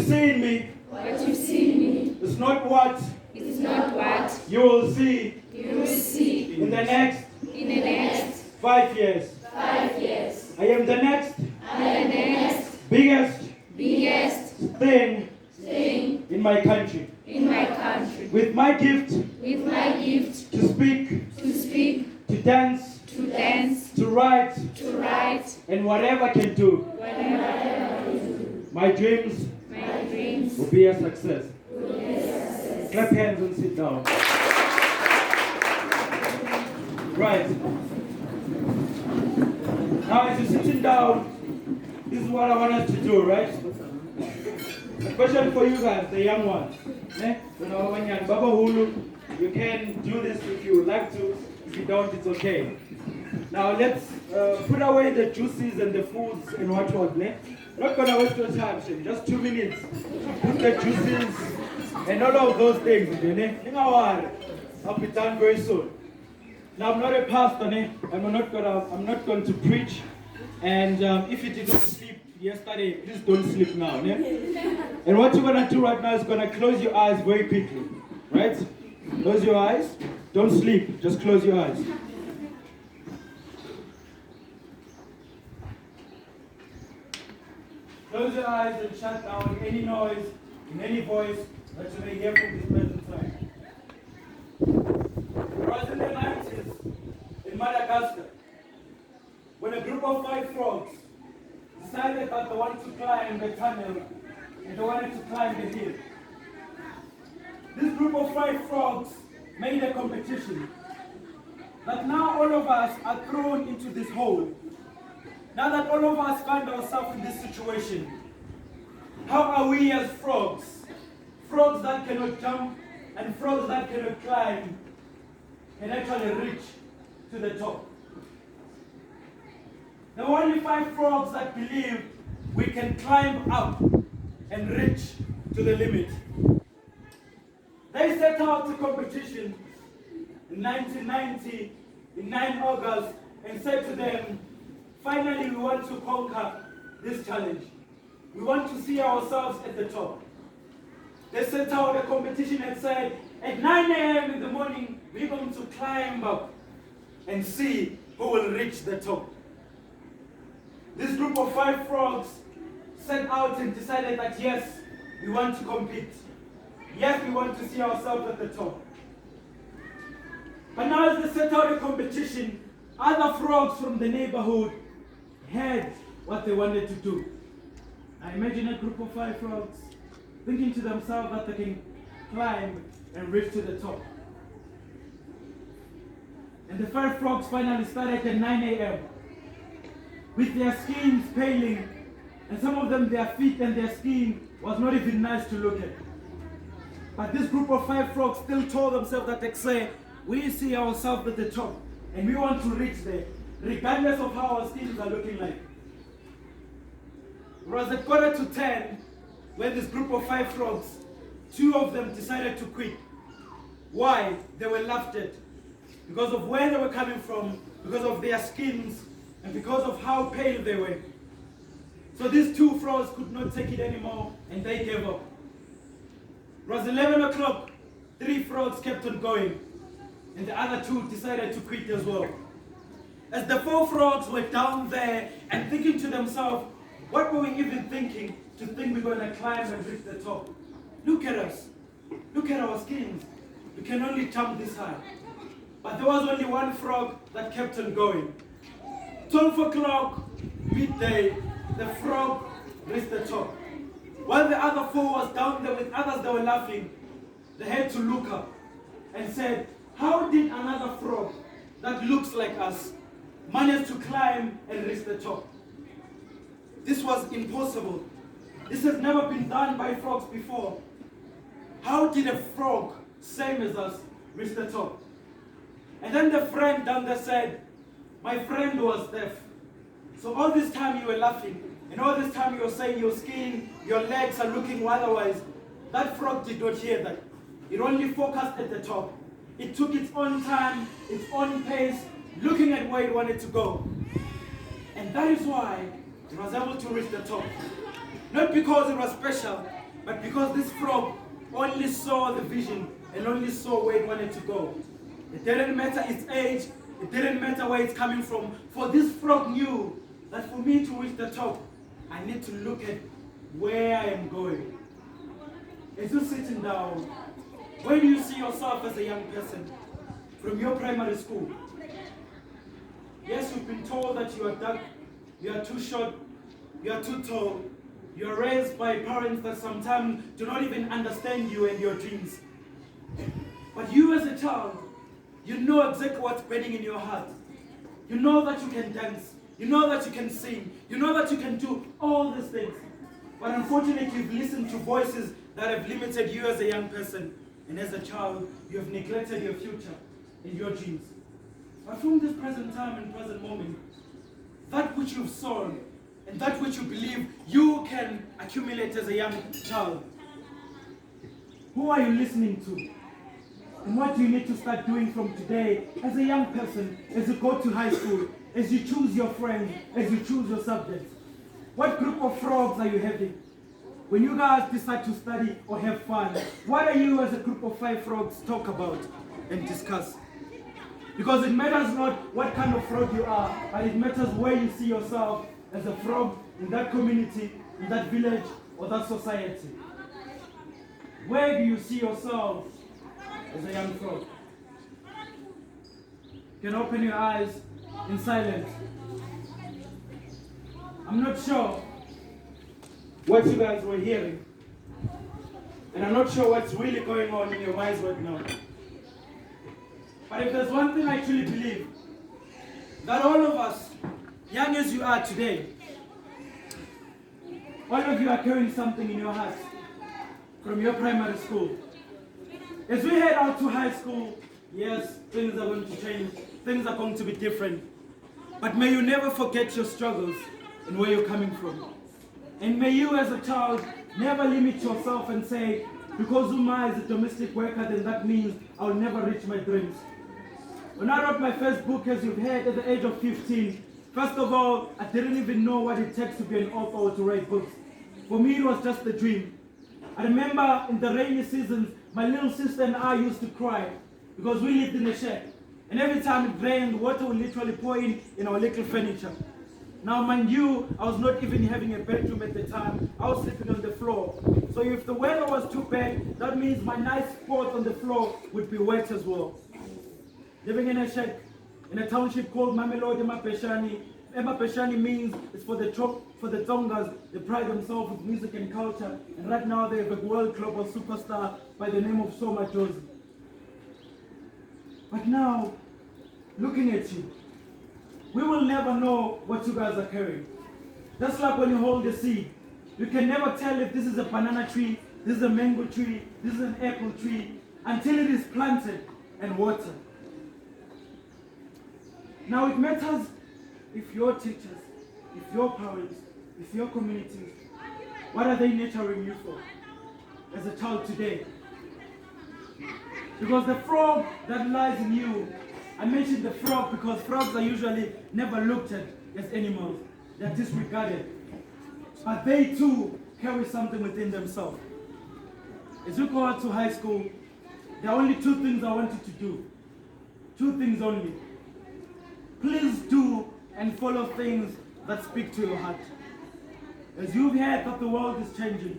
see in me what you see in me is not what is not what you will see you will see in the next in the next 5 years. 5 years. I am the next I am the next biggest biggest thing thing in my country. in my country. With my gift With my gift to speak, to speak, to dance, to dance, to write, to write, and whatever I can do, whatever I do, my dreams my dreams will be a success. will be a success. Clap hands and sit down. Right. Now as you're sitting down, this is what I want us to do, right? Especially for you guys, the young ones. You can do this if you would like to. If you don't, it's okay. Now let's put away the juices and the foods and what was. Not gonna waste your time, Shem. Just 2 minutes. Put the juices and all of those things. I'll be done very soon. Now I'm not a pastor. I'm not going to preach. And if you did not sleep yesterday, please don't sleep now. And what you're gonna do right now is gonna close your eyes very quickly. Right? Close your eyes. Don't sleep. Just close your eyes. Close your eyes and shut down any noise in any voice that you may hear from this present time. It was in the 90s in Madagascar when a group of 5 frogs decided that they wanted to climb the tunnel and they wanted to climb the hill. This group of 5 frogs made a competition that now all of us are thrown into this hole. Now that all of us find ourselves in this situation, how are we as frogs? Frogs that cannot jump and frogs that cannot climb can actually reach to the top. There were only 5 frogs that believed we can climb up and reach to the limit. They set out to competition in 1990, in 9 August, and said to them, finally we want to conquer this challenge. We want to see ourselves at the top. They set out a competition and said, at 9 a.m. in the morning, we're going to climb up and see who will reach the top. This group of 5 frogs set out and decided that yes, we want to compete. Yes, we want to see ourselves at the top. But now as they set out a competition, other frogs from the neighborhood had what they wanted to do. I imagine a group of 5 frogs thinking to themselves that they can climb and reach to the top. And the 5 frogs finally started at 9 a.m. with their skins paling, and some of them, their feet and their skin was not even nice to look at. But this group of 5 frogs still told themselves that they say, we see ourselves at the top and we want to reach there, regardless of how our skins are looking like. It was at 9:45 when this group of 5 frogs, 2 of them decided to quit. Why? They were laughed at because of where they were coming from, because of their skins, and because of how pale they were. So these 2 frogs could not take it anymore and they gave up. It was 11 o'clock, 3 frogs kept on going, and the other 2 decided to quit as well. As the 4 frogs were down there and thinking to themselves, what were we even thinking to think we're going to climb and reach the top? Look at us. Look at our skins. We can only jump this high. But there was only 1 frog that kept on going. 12 o'clock, midday, the frog reached the top. While the other 4 was down there with others that were laughing, they had to look up and said, how did another frog that looks like us manage to climb and reach the top? This was impossible. This has never been done by frogs before. How did a frog, same as us, reach the top? And then the friend down there said, my friend was deaf. So all this time you were laughing, and all this time you were saying your skin, your legs are looking otherwise. That frog did not hear that. It only focused at the top. It took its own time, its own pace, looking at where it wanted to go. And that is why it was able to reach the top. Not because it was special, But because this frog only saw the vision and only saw where it wanted to go, it didn't matter its age, it didn't matter where it's coming from. For this frog knew that for me to reach the top, I need to look at where I am going. As you're sitting down, where do you see yourself as a young person from your primary school? Yes, you've been told that you are dark, you are too short, you are too tall. You are raised by parents that sometimes do not even understand you and your dreams. But you as a child, you know exactly what's burning in your heart. You know that you can dance. You know that you can sing. You know that you can do all these things. But unfortunately, you've listened to voices that have limited you as a young person. And as a child, you have neglected your future and your dreams. But from this present time and present moment, that which you've sown and that which you believe you can accumulate as a young child, who are you listening to? And what do you need to start doing from today as a young person, as you go to high school, as you choose your friends, as you choose your subjects? What group of frogs are you having? When you guys decide to study or have fun, what are you as a group of 5 frogs talk about and discuss? Because it matters not what kind of frog you are, but it matters where you see yourself as a frog in that community, in that village, or that society. Where do you see yourself as a young frog? You can open your eyes in silence. I'm not sure what you guys were hearing, and I'm not sure what's really going on in your minds right now. But if there's one thing I truly believe, that all of us, young as you are today, all of you are carrying something in your heart from your primary school. As we head out to high school, yes, things are going to change, things are going to be different. But may you never forget your struggles and where you're coming from. And may you as a child never limit yourself and say, because Uma is a domestic worker, then that means I'll never reach my dreams. When I wrote my first book, as you've heard, at the age of 15, first of all, I didn't even know what it takes to be an author or to write books. For me, it was just a dream. I remember in the rainy seasons, my little sister and I used to cry because we lived in a shed. And every time it rained, water would literally pour in our little furniture. Now, mind you, I was not even having a bedroom at the time. I was sleeping on the floor. So if the weather was too bad, that means my nice spot on the floor would be wet as well. Living in a shed in a township called Mamelodi Emapeshani. Emapeshani means it's for the Tongas. They pride themselves with music and culture. And right now they have a world global superstar by the name of Soma Josie. But now, looking at you, we will never know what you guys are carrying. Just like when you hold a seed, you can never tell if this is a banana tree, this is a mango tree, this is an apple tree, until it is planted and watered. Now it matters if your teachers, if your parents, if your communities, what are they nurturing you for as a child today? Because the frog that lies in you, I mentioned the frog because frogs are usually never looked at as animals. They're disregarded. But they too carry something within themselves. As you go out to high school, there are only 2 things I want you to do. 2 things only. Please do and follow things that speak to your heart. As you've heard that the world is changing,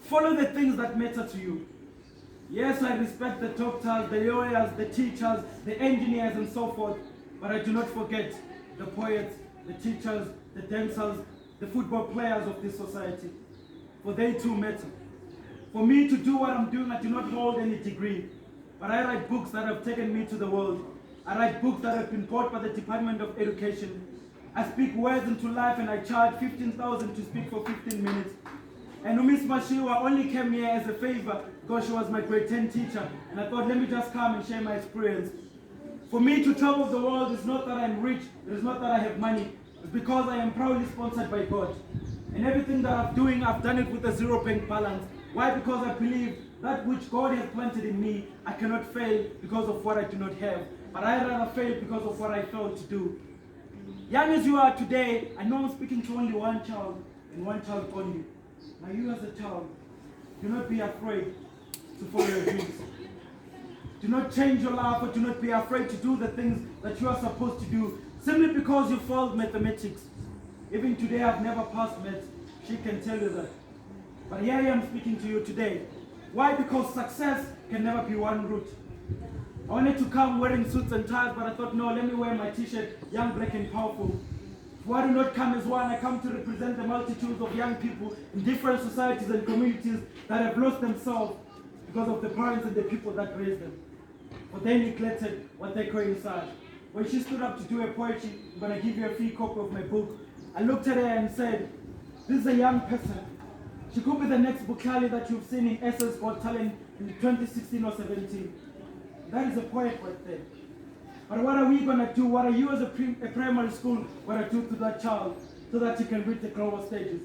follow the things that matter to you. Yes, I respect the doctors, the lawyers, the teachers, the engineers and so forth, but I do not forget the poets, the teachers, the dancers, the football players of this society, for they too matter. For me to do what I'm doing, I do not hold any degree, but I write books that have taken me to the world. I write books that have been bought by the Department of Education. I speak words into life and I charge 15,000 to speak for 15 minutes. And Miss Mashiwa only came here as a favor because she was my grade 10 teacher. And I thought, let me just come and share my experience. For me to travel the world is not that I'm rich, it is not that I have money. It's because I am proudly sponsored by God. And everything that I'm doing, I've done it with a 0 bank balance. Why? Because I believe that which God has planted in me, I cannot fail because of what I do not have. But I rather fail because of what I failed to do. Young as you are today, I know I'm speaking to only one child and one child only. Now you as a child, do not be afraid to follow your dreams. Do not change your life, or do not be afraid to do the things that you are supposed to do simply because you failed mathematics. Even today, I've never passed maths. She can tell you that. But here I am speaking to you today. Why? Because success can never be one route. I wanted to come wearing suits and ties, but I thought, no, let me wear my t-shirt, young, black, and powerful. Why do not come as one? I come to represent the multitudes of young people in different societies and communities that have lost themselves because of the parents and the people that raised them. But they neglected what they carry inside. When she stood up to do a poetry, I'm going to give you a free copy of my book. I looked at her and said, this is a young person. She could be the next Bukhari that you've seen in Essence Got Talent in 2016 or 17. That is a poet right there. But what are we going to do? What are you as a primary school going to do to that child so that he can reach the global stages?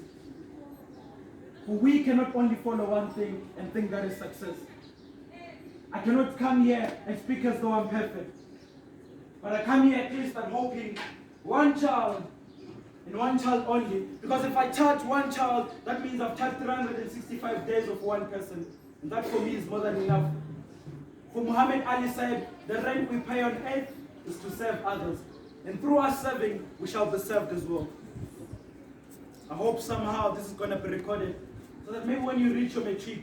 For we cannot only follow one thing and think that is success. I cannot come here and speak as though I'm perfect. But I come here at least I'm hoping one child and one child only. Because if I touch one child, that means I've touched 365 days of one person. And that for me is more than enough. For Muhammad Ali said, the rent we pay on earth is to serve others. And through our serving, we shall be served as well. I hope somehow this is going to be recorded. So that maybe when you reach your matric,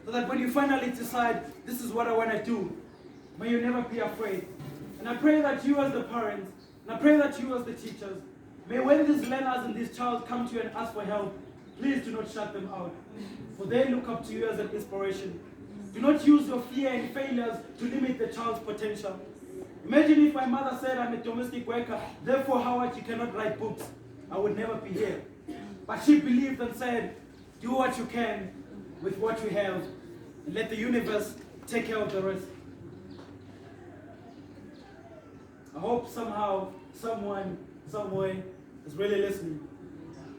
so that when you finally decide, this is what I want to do, may you never be afraid. And I pray that you as the parents, and I pray that you as the teachers, may when these learners and these child come to you and ask for help, please do not shut them out. For they look up to you as an inspiration. Do not use your fear and failures to limit the child's potential. Imagine if my mother said, I'm a domestic worker, therefore Howard, you cannot write books. I would never be here. But she believed and said, do what you can with what you have, and let the universe take care of the rest. I hope somehow, someone, somewhere is really listening.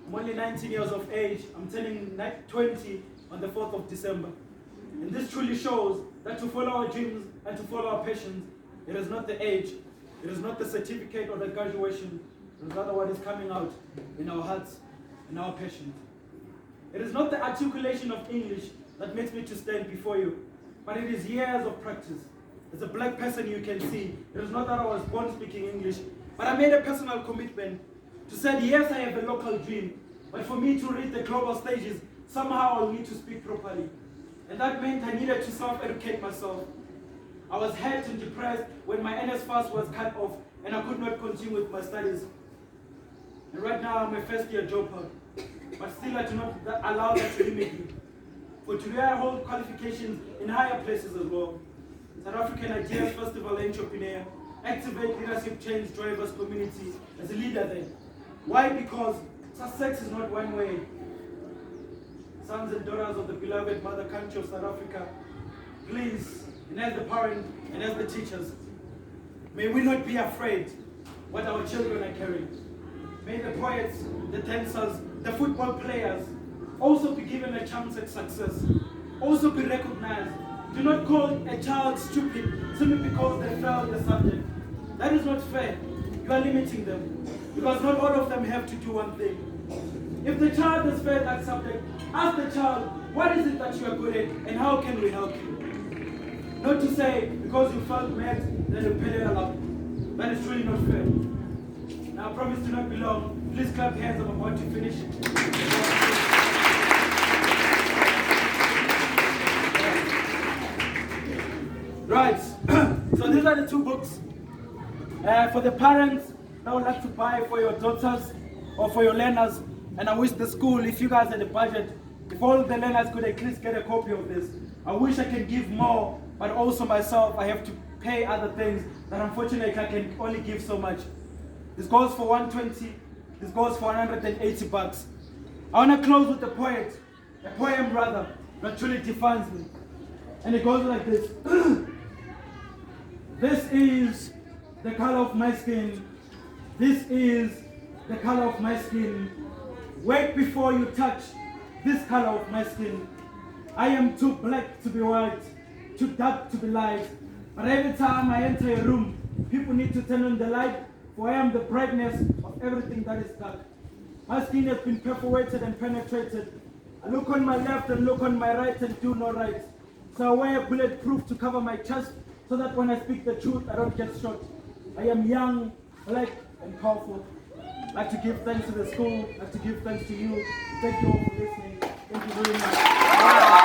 I'm only 19 years of age. I'm turning 20 on the 4th of December. And this truly shows that to follow our dreams and to follow our passions, it is not the age, it is not the certificate or the graduation, it is rather what is coming out in our hearts, in our passions. It is not the articulation of English that makes me to stand before you, but it is years of practice. As a black person you can see, it is not that I was born speaking English, but I made a personal commitment to say, yes, I have a local dream, but for me to reach the global stages, somehow I'll need to speak properly. And that meant I needed to self-educate myself. I was hurt and depressed when my NS fast was cut off and I could not continue with my studies. And right now I'm a first-year dropout, but still I do not allow that to limit me. For today I hold qualifications in higher places as well. South African Ideas Festival Entrepreneur, Activate Leadership Change Drivers Community as a leader there. Why? Because success is not one way. Sons and daughters of the beloved mother country of South Africa, please, and as the parents and as the teachers, may we not be afraid what our children are carrying. May the poets, the dancers, the football players also be given a chance at success, also be recognized. Do not call a child stupid simply because they failed the subject. That is not fair. You are limiting them, because not all of them have to do one thing. If the child has failed that subject, ask the child, what is it that you are good at and how can we help you? Not to say, because you failed math, then you pay it up. That is truly not fair. Now I promise to not be long. Please clap your hands, I'm about to finish. Right, so these are the two books. For the parents that would like to buy for your daughters or for your learners, and I wish the school, if you guys had a budget, if all the learners could at least get a copy of this. I wish I can give more, but also myself, I have to pay other things that unfortunately I can only give so much. This goes for 120, this goes for 180 bucks. I want to close with a poem rather, that truly defines me. And it goes like this. This is the color of my skin. This is the color of my skin. Wait before you touch this color of my skin. I am too black to be white, too dark to be light. But every time I enter a room, people need to turn on the light, for I am the brightness of everything that is dark. My skin has been perforated and penetrated I look on my left and look on my right and do no right. So I wear bulletproof to cover my chest so that when I speak the truth, I don't get shot. I am young, black, and powerful. I'd like to give thanks to the school. I'd like to give thanks to you. Thank you all for listening. Thank you very much.